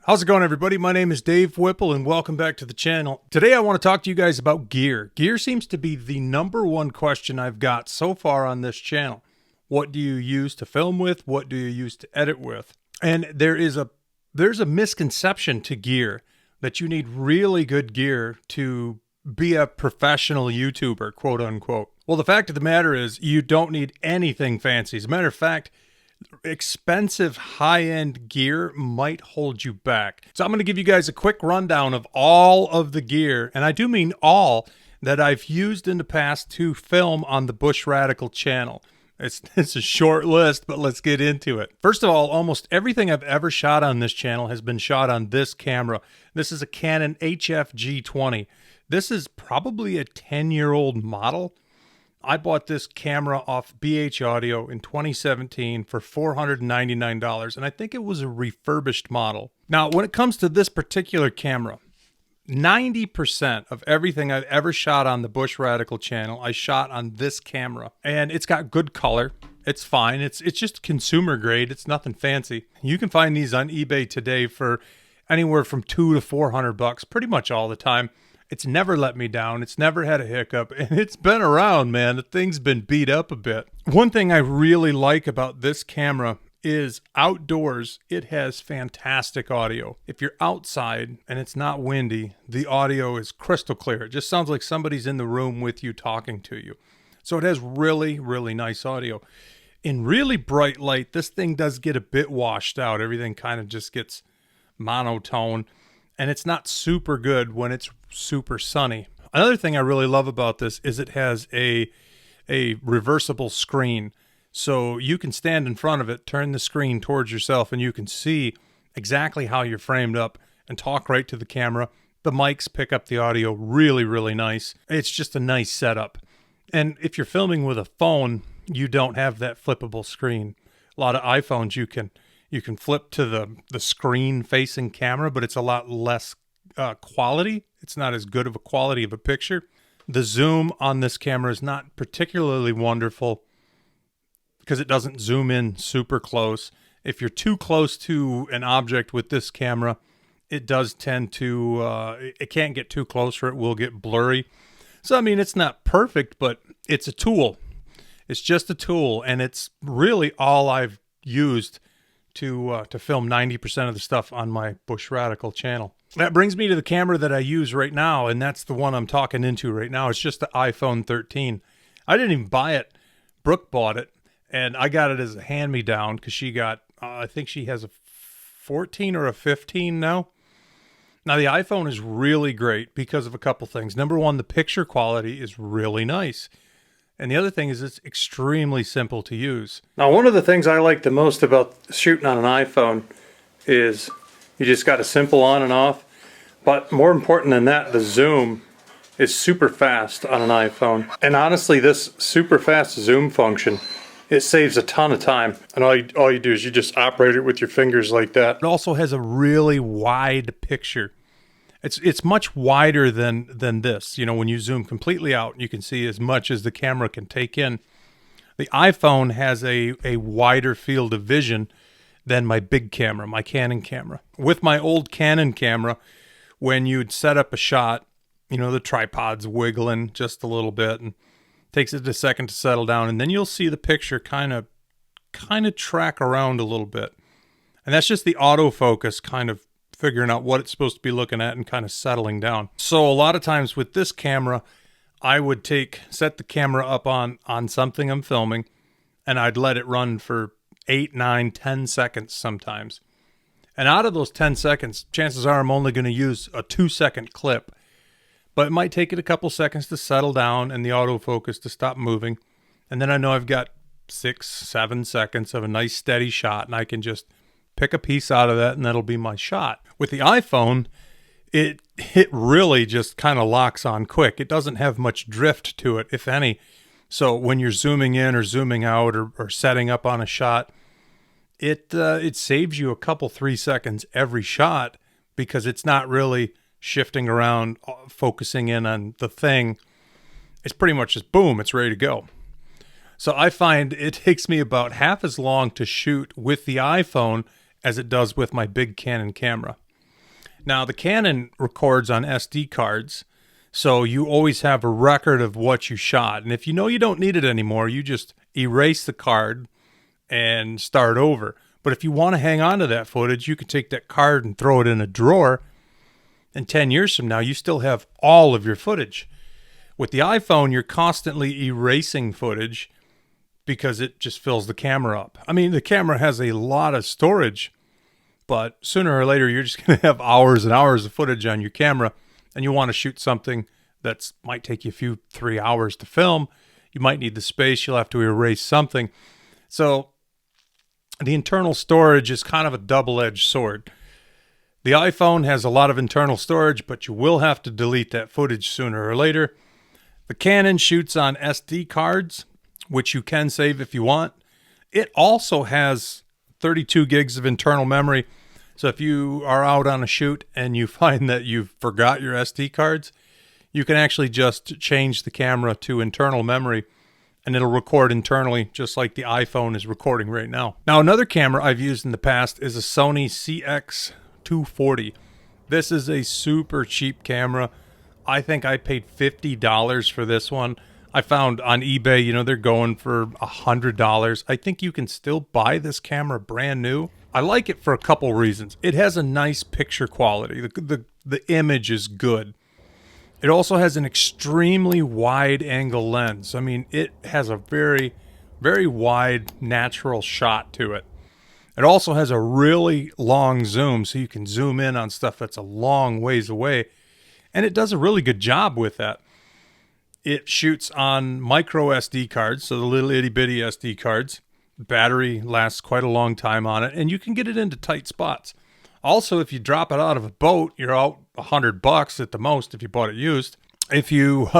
How's it going, everybody? My name is Dave Whipple and welcome back to the channel. Today I want to talk to you guys about gear. Gear seems to be the #1 question I've got so far on this channel. What do you use to film with? What do you use to edit with? And there's a misconception to gear that you need really good gear to be a professional YouTuber, quote unquote. Well, the fact of the matter is you don't need anything fancy. As a matter of fact, expensive high-end gear might hold you back. So I'm going to give you guys a quick rundown of all of the gear, and I do mean all, that I've used in the past to film on the Bush Radical channel. It's a short list, but let's get into it. First of all, almost everything I've ever shot on this channel has been shot on this camera. This is a Canon HF-G20. This is probably a 10-year-old model. I bought this camera off BH Audio in 2017 for $499, and I think it was a refurbished model. Now, when it comes to this particular camera, 90% of everything I've ever shot on the Bush Radical channel, I shot on this camera. And it's got good color. It's fine. It's just consumer grade. It's nothing fancy. You can find these on eBay today for anywhere from $200 to $400 pretty much all the time. It's never let me down. It's never had a hiccup, and it's been around, man. The thing's been beat up a bit. One thing I really like about this camera is outdoors, it has fantastic audio. If you're outside and it's not windy, the audio is crystal clear. It just sounds like somebody's in the room with you talking to you. So it has really, really nice audio. In really bright light, this thing does get a bit washed out. Everything kind of just gets monotone. And it's not super good when it's super sunny. Another thing I really love about this is it has a reversible screen. So you can stand in front of it, turn the screen towards yourself, and you can see exactly how you're framed up and talk right to the camera. The mics pick up the audio really, really nice. It's just a nice setup. And if you're filming with a phone, you don't have that flippable screen. A lot of iPhones you can flip to the screen facing camera, but it's a lot less quality. It's not as good of a quality of a picture. The zoom on this camera is not particularly wonderful because it doesn't zoom in super close. If you're too close to an object with this camera, it does tend to, it can't get too close or it will get blurry. So, I mean, it's not perfect, but it's a tool. It's just a tool, and it's really all I've used to film 90% of the stuff on my Bush Radical channel. That brings me to the camera that I use right now, and that's the one I'm talking into right now. It's just the iPhone 13. I didn't even buy it. Brooke bought it, and I got it as a hand-me-down because she got, I think she has a 14 or a 15 now. Now, the iPhone is really great because of a couple things. Number one, the picture quality is really nice. And the other thing is it's extremely simple to use. Now, one of the things I like the most about shooting on an iPhone is you just got a simple on and off. But more important than that, the zoom is super fast on an iPhone. And honestly, this super fast zoom function, it saves a ton of time. And all you do is you just operate it with your fingers like that. It also has a really wide picture. It's much wider than this. You know, when you zoom completely out, you can see as much as the camera can take in. The iPhone has a wider field of vision than my big camera, my Canon camera. With my old Canon camera, when you'd set up a shot, you know, the tripod's wiggling just a little bit and takes it a second to settle down, and then you'll see the picture kind of track around a little bit. And that's just the autofocus kind of figuring out what it's supposed to be looking at and kind of settling down. So a lot of times with this camera, I would set the camera up on something I'm filming, and I'd let it run for 8, 9, 10 seconds sometimes. And out of those 10 seconds, chances are I'm only going to use a 2-second clip. But it might take it a couple seconds to settle down and the autofocus to stop moving. And then I know I've got 6, 7 seconds of a nice steady shot, and I can just pick a piece out of that, and that'll be my shot. With the iPhone, it really just kind of locks on quick. It doesn't have much drift to it, if any. So when you're zooming in or zooming out or setting up on a shot, it saves you a couple, 3 seconds every shot because it's not really shifting around, focusing in on the thing. It's pretty much just boom, it's ready to go. So I find it takes me about half as long to shoot with the iPhone as it does with my big Canon camera. Now, the Canon records on SD cards, so you always have a record of what you shot. And if you know you don't need it anymore, you just erase the card and start over. But if you want to hang on to that footage, you can take that card and throw it in a drawer. And 10 years from now, you still have all of your footage. With the iPhone, you're constantly erasing footage because it just fills the camera up. I mean, the camera has a lot of storage, but sooner or later, you're just going to have hours and hours of footage on your camera, and you want to shoot something that might take you 3 hours to film. You might need the space. You'll have to erase something. So the internal storage is kind of a double-edged sword. The iPhone has a lot of internal storage, but you will have to delete that footage sooner or later. The Canon shoots on SD cards, which you can save if you want. It also has 32 gigs of internal memory. So if you are out on a shoot and you find that you've forgot your SD cards, you can actually just change the camera to internal memory and it'll record internally just like the iPhone is recording right now. Now, another camera I've used in the past is a Sony CX240. This is a super cheap camera. I think I paid $50 for this one. I found on eBay, they're going for $100. I think you can still buy this camera brand new. I like it for a couple reasons. It has a nice picture quality. The image is good. It also has an extremely wide angle lens. I mean, it has a very, very wide natural shot to it. It also has a really long zoom, so you can zoom in on stuff that's a long ways away. And it does a really good job with that. It shoots on micro SD cards, so the little itty bitty SD cards. Battery lasts quite a long time on it, and you can get it into tight spots. Also, if you drop it out of a boat, you're out $100 at the most if you bought it used. If you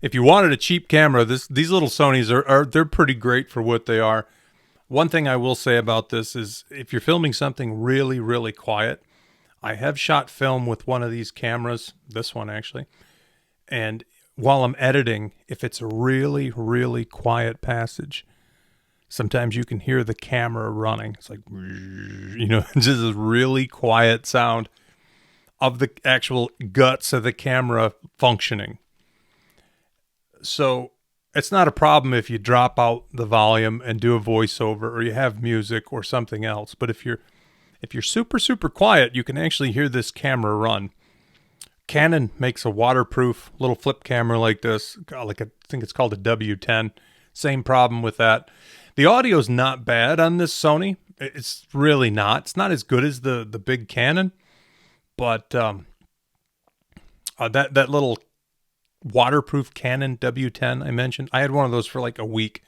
if you wanted a cheap camera, these little Sonys they're pretty great for what they are. One thing I will say about this is if you're filming something really, really quiet, I have shot film with one of these cameras, this one actually, and while I'm editing, if it's a really, really quiet passage, sometimes you can hear the camera running. It's like, just a really quiet sound of the actual guts of the camera functioning. So it's not a problem if you drop out the volume and do a voiceover or you have music or something else. But if you're super, super quiet, you can actually hear this camera run. Canon makes a waterproof little flip camera like this. I think it's called a W10. Same problem with that. The audio's not bad on this Sony. It's really not. It's not as good as the big Canon. But that little waterproof Canon W10 I mentioned, I had one of those for like a week,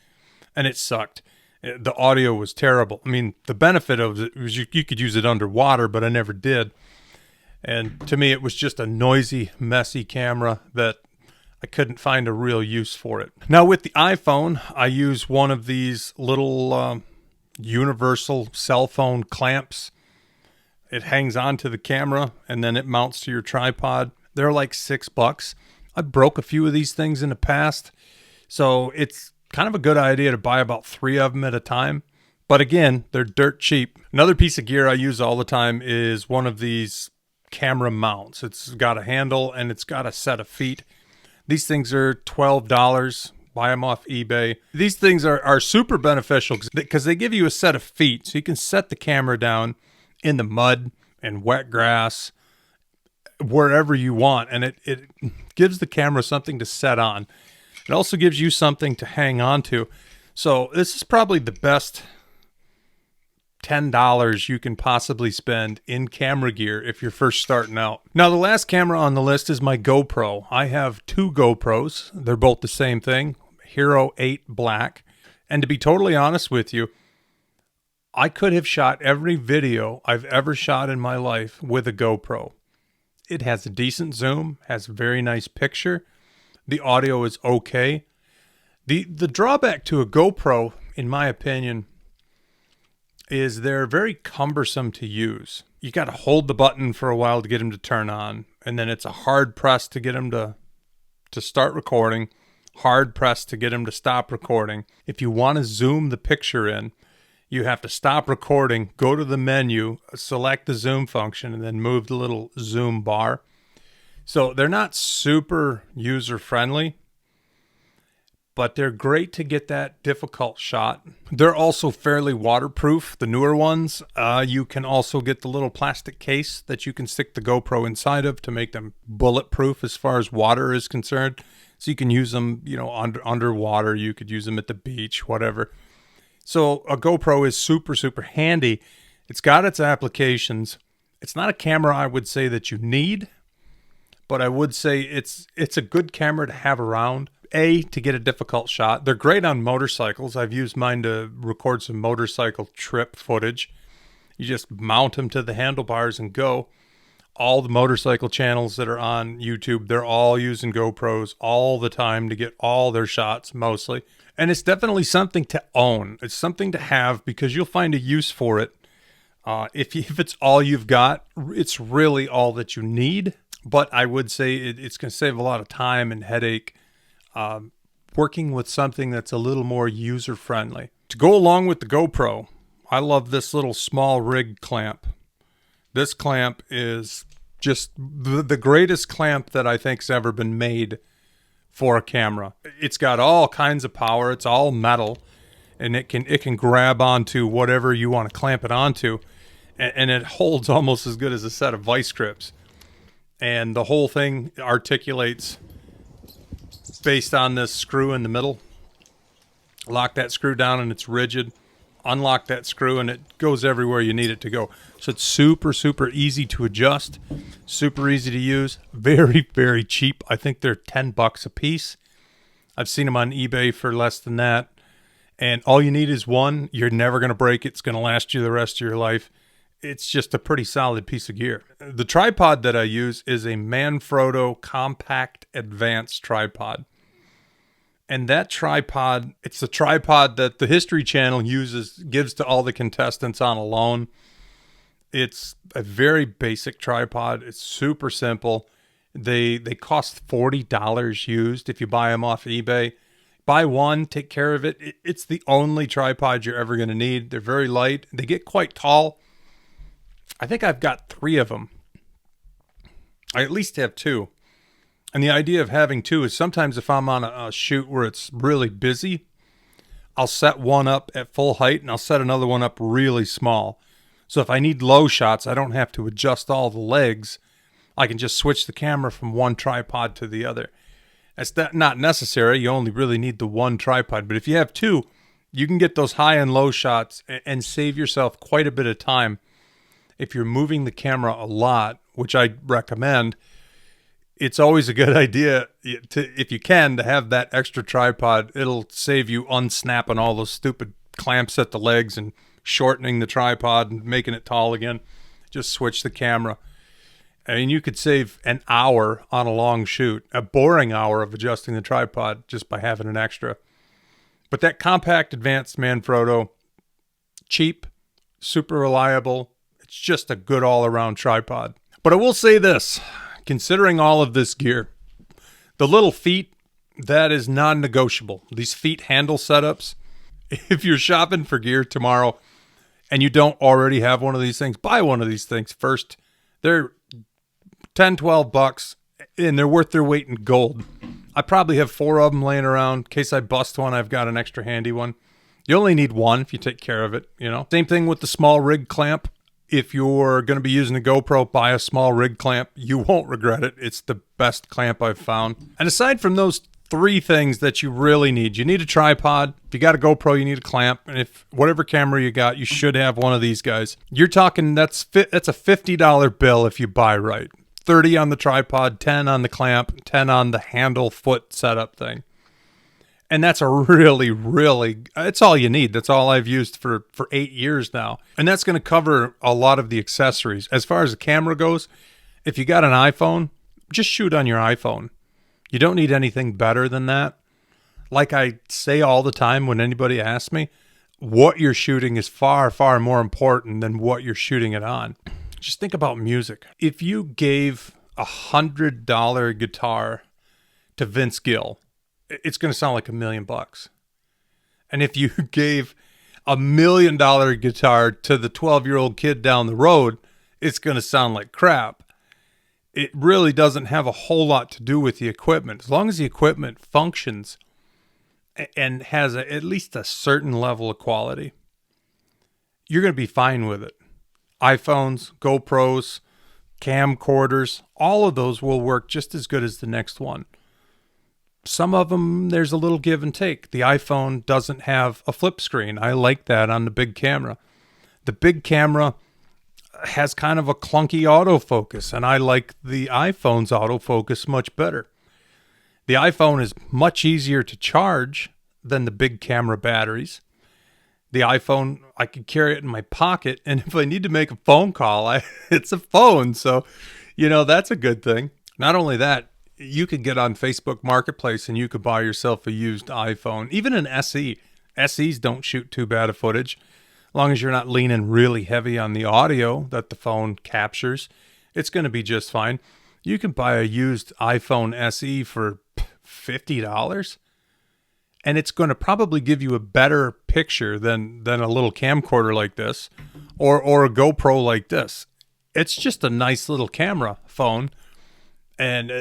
and it sucked. The audio was terrible. I mean, the benefit of it was you could use it underwater, but I never did. And to me, it was just a noisy, messy camera that I couldn't find a real use for it. Now, with the iPhone, I use one of these little universal cell phone clamps. It hangs onto the camera, and then it mounts to your tripod. They're like $6. I broke a few of these things in the past, so it's kind of a good idea to buy about 3 of them at a time. But again, they're dirt cheap. Another piece of gear I use all the time is one of these camera mounts. It's got a handle and it's got a set of feet. These things are $12. Buy them off eBay. These things are super beneficial because they give you a set of feet, so you can set the camera down in the mud and wet grass, wherever you want, and it gives the camera something to set on. It also gives you something to hang on to. So this is probably the best $10 you can possibly spend in camera gear if you're first starting out. Now, the last camera on the list is my GoPro. I have 2 GoPros. They're both the same thing, Hero 8 Black. And to be totally honest with you, I could have shot every video I've ever shot in my life with a GoPro. It has a decent zoom, has a very nice picture. The audio is okay. The drawback to a GoPro, in my opinion, is they're very cumbersome to use. You got to hold the button for a while to get them to turn on, and then it's a hard press to get them to start recording, hard press to get them to stop recording. If you want to zoom the picture in, you have to stop recording, go to the menu, select the zoom function, and then move the little zoom bar. So they're not super user-friendly, but they're great to get that difficult shot. They're also fairly waterproof, the newer ones. You can also get the little plastic case that you can stick the GoPro inside of to make them bulletproof as far as water is concerned. So you can use them, you know, underwater. You could use them at the beach, whatever. So a GoPro is super, super handy. It's got its applications. It's not a camera I would say that you need, but I would say it's a good camera to have around. To get a difficult shot. They're great on motorcycles. I've used mine to record some motorcycle trip footage. You just mount them to the handlebars and go. All the motorcycle channels that are on YouTube, they're all using GoPros all the time to get all their shots mostly. And it's definitely something to own. It's something to have because you'll find a use for it. If it's all you've got, it's really all that you need. But I would say it's going to save a lot of time and headache working with something that's a little more user-friendly. To go along with the GoPro, I love this little small rig clamp. This clamp is just the greatest clamp that I think's ever been made for a camera. It's got all kinds of power. It's all metal, and it can grab onto whatever you want to clamp it onto, and it holds almost as good as a set of vice grips. And the whole thing articulates based on this screw in the middle. Lock that screw down and it's rigid. Unlock that screw and it goes everywhere you need it to go. So it's super, super easy to adjust. Super easy to use. Very, very cheap. I think they're $10 a piece. I've seen them on eBay for less than that. And all you need is one. You're never going to break it. It's going to last you the rest of your life. It's just a pretty solid piece of gear. The tripod that I use is a Manfrotto Compact Advanced tripod. And that tripod, it's the tripod that the History Channel gives to all the contestants on a loan. It's a very basic tripod. It's super simple. They cost $40 used if you buy them off eBay. Buy one, take care of it. It's the only tripod you're ever going to need. They're very light. They get quite tall. I think I've got 3 of them. I at least have 2. And the idea of having 2 is sometimes if I'm on a shoot where it's really busy, I'll set one up at full height and I'll set another one up really small. So if I need low shots, I don't have to adjust all the legs. I can just switch the camera from one tripod to the other. That's not necessary. You only really need the one tripod. But if you have 2, you can get those high and low shots and save yourself quite a bit of time. If you're moving the camera a lot, which I recommend, it's always a good idea if you can, to have that extra tripod. It'll save you unsnapping all those stupid clamps at the legs and shortening the tripod and making it tall again. Just switch the camera. I mean, you could save an hour on a long shoot, a boring hour of adjusting the tripod just by having an extra. But that Compact Advanced Manfrotto, cheap, super reliable. It's just a good all-around tripod. But I will say this. Considering all of this gear, the little feet, that is non-negotiable. These feet handle setups, if you're shopping for gear tomorrow and you don't already have one of these things, buy one of these things first. They're $10-12 and they're worth their weight in gold. I probably have 4 of them laying around. In case I bust one, I've got an extra handy one. You only need one if you take care of it, you know. Same thing with the small rig clamp. If you're going to be using a GoPro, buy a small rig clamp. You won't regret it. It's the best clamp I've found. And aside from those 3 things that you really need, you need a tripod. If you got a GoPro, you need a clamp. And if whatever camera you got, you should have one of these guys. You're talking that's a $50 bill if you buy right. 30 on the tripod, 10 on the clamp, 10 on the handle foot setup thing. And that's a really, it's all you need. That's all I've used for 8 years now. And that's going to cover a lot of the accessories. As far as the camera goes, if you got an iPhone, just shoot on your iPhone. You don't need anything better than that. Like I say all the time when anybody asks me, what you're shooting is far, far more important than what you're shooting it on. Just think about music. If you gave $100 guitar to Vince Gill, it's going to sound like $1 million. And if you gave $1 million guitar to the 12-year-old kid down the road, it's going to sound like crap. It really doesn't have a whole lot to do with the equipment. As long as the equipment functions and has at least a certain level of quality, you're going to be fine with it. iPhones, GoPros, camcorders, all of those will work just as good as the next one. Some of them, there's a little give and take. The iPhone doesn't have a flip screen. I like that on the big camera. The big camera has kind of a clunky autofocus, and I like the iPhone's autofocus much better. The iPhone is much easier to charge than the big camera batteries. The iPhone, I can carry it in my pocket, and if I need to make a phone call, it's a phone. So, that's a good thing. Not only that, you could get on Facebook Marketplace and you could buy yourself a used iPhone, even an SE. SEs don't shoot too bad of footage. As long as you're not leaning really heavy on the audio that the phone captures, it's going to be just fine. You can buy a used iPhone SE for $50, and it's going to probably give you a better picture than a little camcorder like this or a GoPro like this. It's just a nice little camera phone. And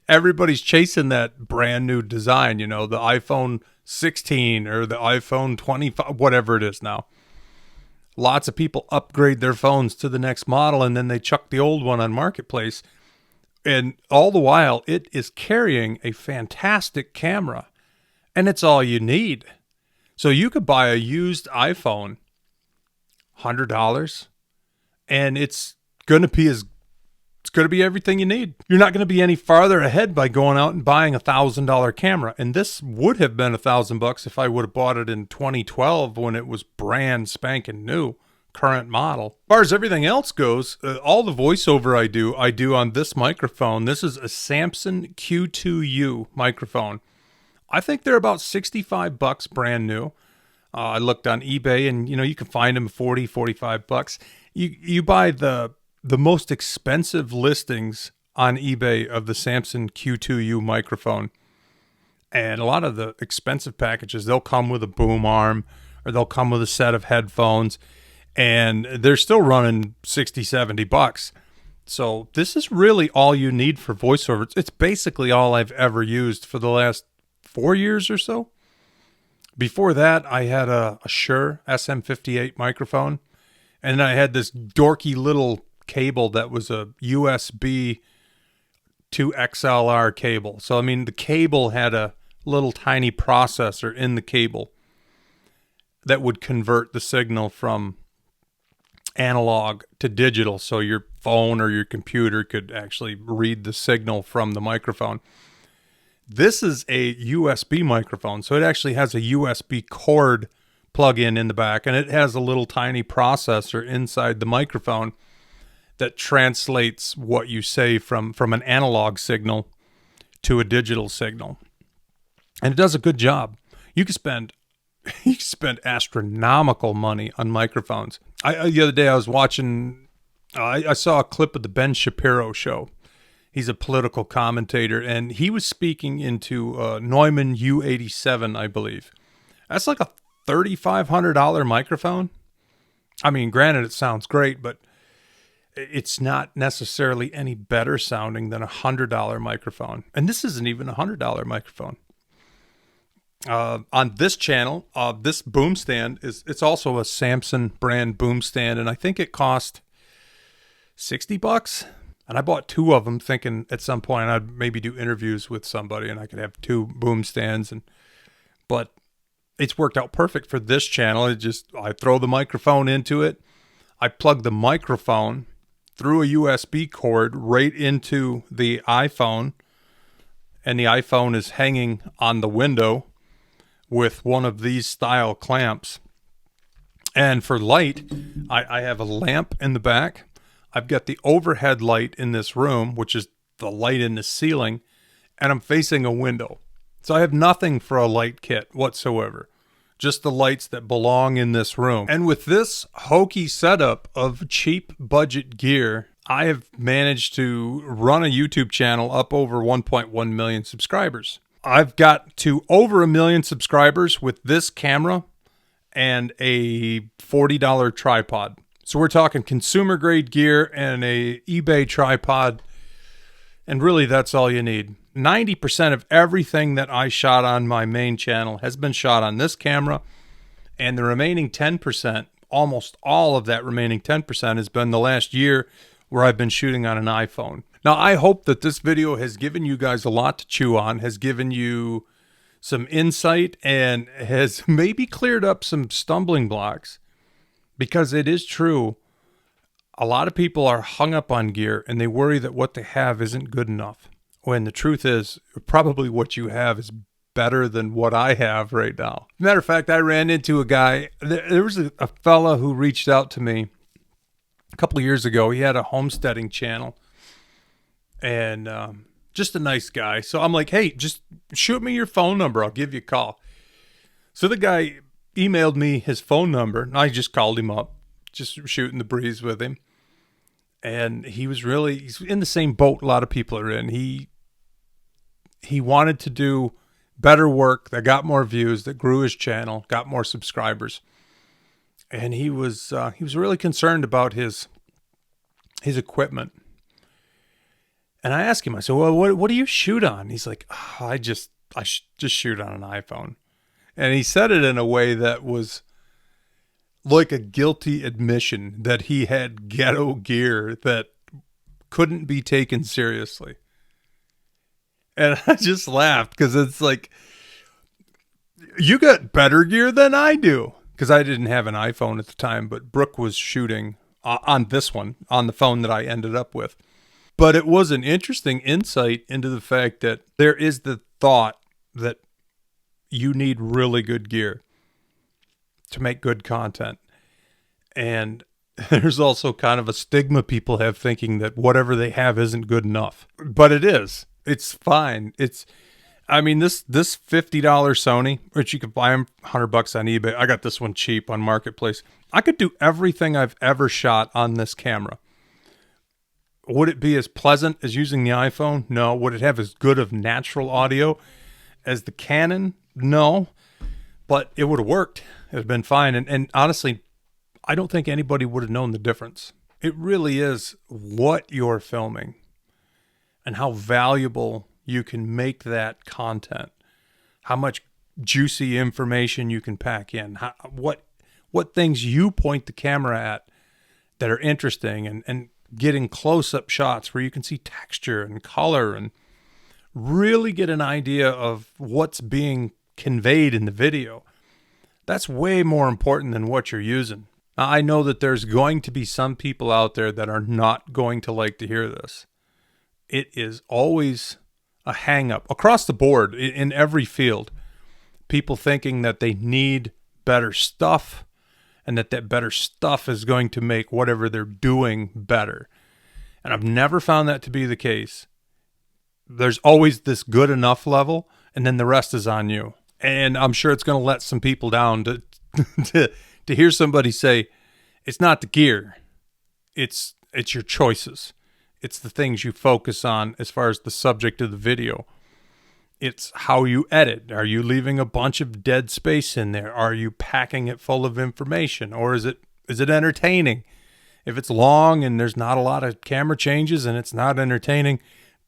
everybody's chasing that brand new design, the iPhone 16 or the iPhone 25, whatever it is now. Lots of people upgrade their phones to the next model, and then they chuck the old one on Marketplace. And all the while, it is carrying a fantastic camera, and it's all you need. So you could buy a used iPhone, $100, and it's going to be everything you need. You're not going to be any farther ahead by going out and buying a $1,000 camera. And this would have been $1,000 if I would have bought it in 2012 when it was brand spanking new, current model. As far as everything else goes, all the voiceover I do on this microphone. This is a Samson Q2U microphone. I think they're about $65 brand new. I looked on eBay, and you can find them $40, $45. You buy the most expensive listings on eBay of the Samson Q2U microphone. And a lot of the expensive packages, they'll come with a boom arm or they'll come with a set of headphones, and they're still running $60, $70. So this is really all you need for voiceover. It's basically all I've ever used for the last 4 years or so. Before that, I had a Shure SM58 microphone, and I had this dorky little cable that was a USB to XLR cable. So, the cable had a little tiny processor in the cable that would convert the signal from analog to digital. So your phone or your computer could actually read the signal from the microphone. This is a USB microphone. So it actually has a USB cord plug-in in the back, and it has a little tiny processor inside the microphone that translates what you say from an analog signal to a digital signal. And it does a good job. You can spend astronomical money on microphones. The other day I was watching, I saw a clip of the Ben Shapiro show. He's a political commentator, and he was speaking into Neumann U87, I believe. That's like a $3,500 microphone. Granted, it sounds great, but it's not necessarily any better sounding than a $100 microphone. And this isn't even a $100 microphone. On this channel, this boom stand it's also a Samson brand boom stand, and I think it cost $60. And I bought two of them thinking at some point I'd maybe do interviews with somebody and I could have two boom stands, but it's worked out perfect for this channel. I throw the microphone into it. I plug the microphone through a USB cord right into the iPhone, and the iPhone is hanging on the window with one of these style clamps. And for light, I have a lamp in the back. I've got the overhead light in this room, which is the light in the ceiling, and I'm facing a window. So I have nothing for a light kit whatsoever. Just the lights that belong in this room. And with this hokey setup of cheap budget gear, I have managed to run a YouTube channel up over 1.1 million subscribers. I've got to over 1 million subscribers with this camera and a $40 tripod. So we're talking consumer grade gear and a eBay tripod. And really, that's all you need. 90% of everything that I shot on my main channel has been shot on this camera. And the remaining 10%, almost all of that remaining 10% has been the last year where I've been shooting on an iPhone. Now, I hope that this video has given you guys a lot to chew on, has given you some insight, and has maybe cleared up some stumbling blocks. Because it is true, a lot of people are hung up on gear and they worry that what they have isn't good enough. When the truth is, probably what you have is better than what I have right now. Matter of fact, I ran into a guy. There was a fella who reached out to me a couple of years ago. He had a homesteading channel and just a nice guy. So I'm like, hey, just shoot me your phone number. I'll give you a call. So the guy emailed me his phone number, and I just called him up, just shooting the breeze with him. And he's in the same boat a lot of people are in. He wanted to do better work that got more views, that grew his channel, got more subscribers. And he was really concerned about his equipment. And I asked him, I said, well, what do you shoot on? He's like, oh, I just shoot on an iPhone. And he said it in a way that was like a guilty admission that he had ghetto gear that couldn't be taken seriously. And I just laughed because it's like, you got better gear than I do. Because I didn't have an iPhone at the time, but Brooke was shooting on this one, on the phone that I ended up with. But it was an interesting insight into the fact that there is the thought that you need really good gear to make good content. And there's also kind of a stigma people have thinking that whatever they have isn't good enough. But it is. It's fine. This $50 Sony, which you could buy them $100 on eBay. I got this one cheap on Marketplace. I could do everything I've ever shot on this camera. Would it be as pleasant as using the iPhone? No. Would it have as good of natural audio as the Canon? No. But it would have worked. It would have been fine. And honestly, I don't think anybody would have known the difference. It really is what you're filming and how valuable you can make that content, how much juicy information you can pack in, what things you point the camera at that are interesting, and getting close-up shots where you can see texture and color and really get an idea of what's being conveyed in the video. That's way more important than what you're using. Now, I know that there's going to be some people out there that are not going to like to hear this. It is always a hang-up across the board in every field. People thinking that they need better stuff and that better stuff is going to make whatever they're doing better. And I've never found that to be the case. There's always this good enough level, and then the rest is on you. And I'm sure it's going to let some people down to to hear somebody say, it's not the gear, it's your choices. It's the things you focus on as far as the subject of the video. It's how you edit. Are you leaving a bunch of dead space in there? Are you packing it full of information? Or is it entertaining? If it's long and there's not a lot of camera changes and it's not entertaining,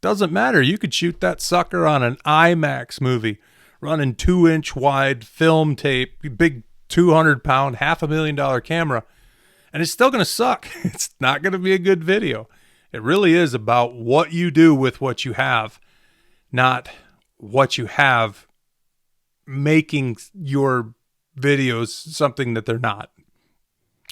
doesn't matter. You could shoot that sucker on an IMAX movie, running 2-inch wide film tape, big 200-pound, $500,000 camera, and it's still going to suck. It's not going to be a good video. It really is about what you do with what you have, not what you have making your videos something that they're not.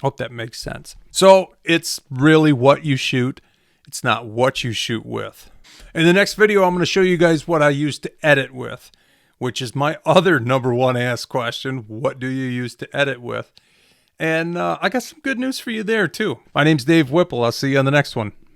Hope that makes sense. So it's really what you shoot. It's not what you shoot with. In the next video, I'm going to show you guys what I use to edit with, which is my other number one asked question. What do you use to edit with? And I got some good news for you there too. My name's Dave Whipple. I'll see you on the next one.